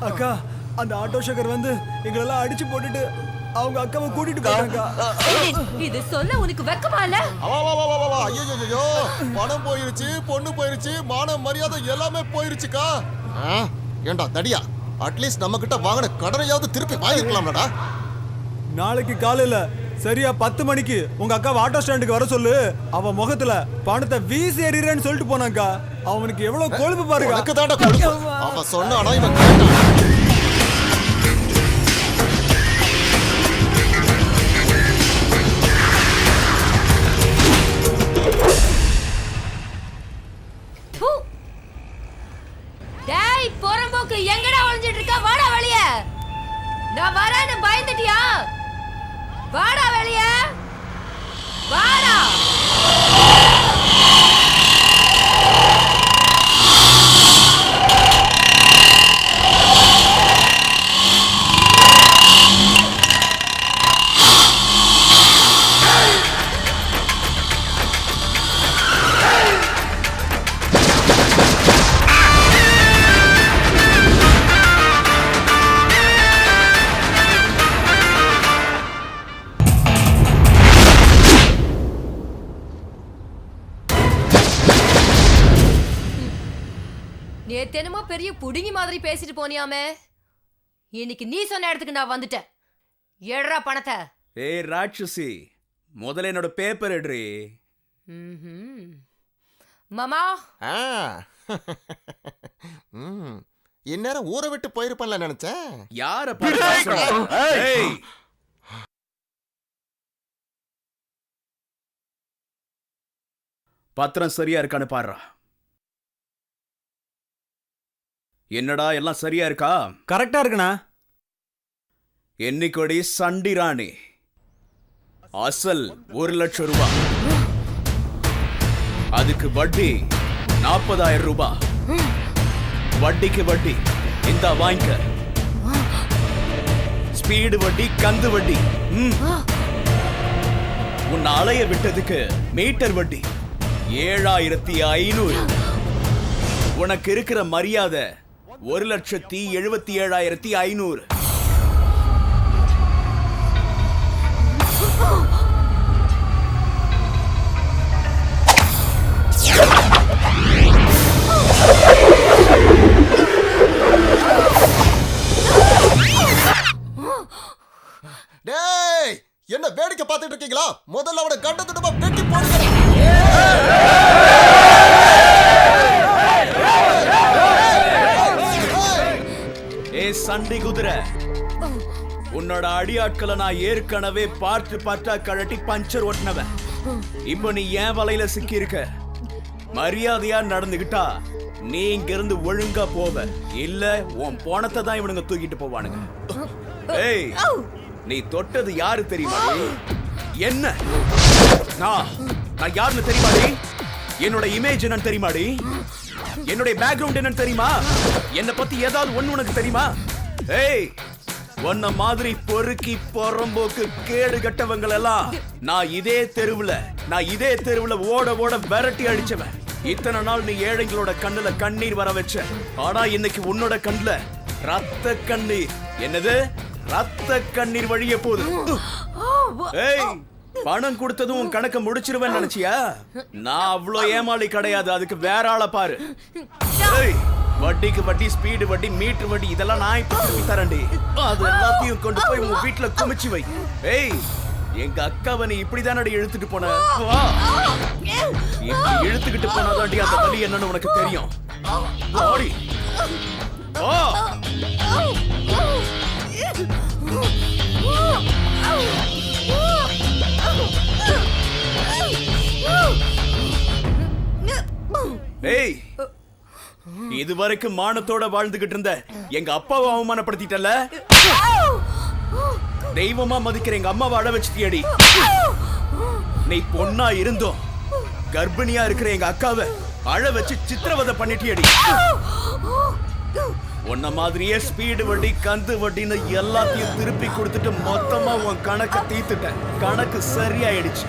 அக்கா அந்த ஆட்டோ ஷேக்கர் வந்து எங்களெல்லாம் அடிச்சு போட்டுட்டு அவங்க அக்காவை கூட்டிட்டு போறாங்க. இது சொல்ல உனக்கு வெக்கமா இல்ல? ஐயோ பணம் போயிருச்சு, பொண்ணு போயிருச்சு, மானம் மரியாதை எல்லாமே போயிருச்சுக்கா. ஏண்டா தடியா, அட்லீஸ்ட் நம்ம கிட்ட வாங்கின கடனையாவது திருப்பி வாங்கிருக்கலாம்லடா. நாளைக்கு காலையில சரியா 10 மணிக்கு உங்க அக்கா ஆட்டோ ஸ்டாண்டுக்கு வர சொல்லு. அவன் முகத்துல பணத்தை வீசி எறிறேன்னு சொல்லிட்டு போனாக்கா. அவனுக்கு எவ்வளவு கொழுப்பு பாருங்க. எனக்கு தாண்டா கொழுப்பு. அவன் சொன்னானா இவன் கேட்டான். டேய் போறம்போக்கு எங்கடா ஒளிஞ்சிட்டு இருக்க? வாடா வெளிய. நான் வரேன்னு பயந்துட்டியா? வாடா வெளிய. வாடா. நேத்தெனமோ பெரிய புடுங்கி மாதிரி பேசிட்டு போனியாமே. இன்னைக்கு நீ சொன்ன இடத்துக்கு நான் வந்துட்டேன். ஏடுறா பணத்தை. ஏய் ராட்சசி, முதல்ல என்னோட பேப்பர் எடுறி. மாமா இந்நேரம் ஊரை விட்டு போயிருப்பேன்ல நினைச்சேன். யார பாரு. பத்திரம் சரியா இருக்கான்னு பாடுறா. என்னடா எல்லாம் சரியா இருக்கா? கரெக்டா இருக்குண்ணா. என்னைக்கொடி சண்டி ராணி அசல் 1 லட்சம் ரூபாய், அதுக்கு வட்டி 40,000 ரூபாய். வட்டிக்கு வட்டி இந்த வாங்கிக்க. ஸ்பீடு வட்டி, கந்து வட்டி. உன்னை அலைய விட்டதுக்கு மீட்டர் வட்டி 7,500. உனக்கு இருக்கிற மரியாதை 1,77,500. டேய், என்ன வேடிக்கை பார்த்துட்டு இருக்கீங்களா? முதல்ல அவனை கண்ட துண்டமா வெட்டி போடுங்க. சண்டி குதிரை, உன்னோட அடியாட்களை நான் ஏற்கனவே பார்த்து கழட்டி பஞ்சர் ஓட்டினவன். இப்ப நீ ஏன் வலையில சிக்கி இருக்க. மரியாதையா நடந்துகிட்டா நீ இங்க இருந்து ஒழுங்கா போவ. இல்ல உன் போனத்தை தான் இவனுங்க தூக்கிட்டு போவானுங்க. ஏய், நீ தொட்டது யாரு தெரியுமா? என்ன நான் யாருன்னு தெரியுமாடி? என்னோட இமேஜ் என்னன்னு தெரியுமாடி? என்னுடைய பேக்ரவுண்ட் என்னன்னு தெரியுமா? என்ன பத்தி ஏதாவது ஒண்ணு உனக்கு தெரியுமா? ஏய், உன்ன மாதிரி பொறுக்கி பொறம்போக்கு கேடு கட்டவங்க எல்லாம் நான் இதே தெருவுல ஓட ஓட விரட்டி அடிச்சவன். இத்தனை நாள் நீ ஏழைங்களோட கண்ணுல கண்ணீர் வர வச்ச. ஆனா இன்னைக்கு உன்னோட கண்ணுல ரத்த கண்ணீர். என்னது? ரத்த கண்ணீர் வழிய போகுது. ஏய், பணம் கொடுத்ததும் உன் கணக்க முடிச்சிருவேன் நினைச்சியா? நான் அவ்வளோ ஏமாளி கிடையாது. அதுக்கு வேற ஆளை பாரு. வட்டிக்கு வட்டி, ஸ்பீடு வட்டி, மீட்டர் வட்டி, இதெல்லாம் நான் இப்ப திருப்பி தரேன்டி. அது எல்லாத்தையும் கொண்டு போய் உங்க வீட்டுல குமிச்சு வை. ஏய், எங்க அக்காவை நீ இப்படிதானடி இழுத்துட்டு போன. இப்படி இழுத்துக்கிட்டு போனாதாண்டி அந்த வலி என்னன்னு உனக்கு தெரியும். ஓடி ஓ. ஏய், இதுவரைக்கும் மானத்தோட வாழ்ந்துகிட்டு இருந்த எங்க அப்பாவை அவமானப்படுத்திட்டல. தெய்வமா மதிக்கிற எங்க அம்மாவை அழ வச்சுட்டியடி. நீ பொண்ணா இருந்தோம் கர்ப்பிணியா இருக்கிற எங்க அக்காவை அழ வச்சு சித்திரவதை பண்ணிட்டியடி. உன்ன மாதிரியே ஸ்பீடு வட்டி, கந்து வட்டின்னு எல்லாத்தையும் திருப்பி கொடுத்துட்டு மொத்தமா உன் கணக்க தீத்துட்டேன். கணக்கு சரியாயிடுச்சு.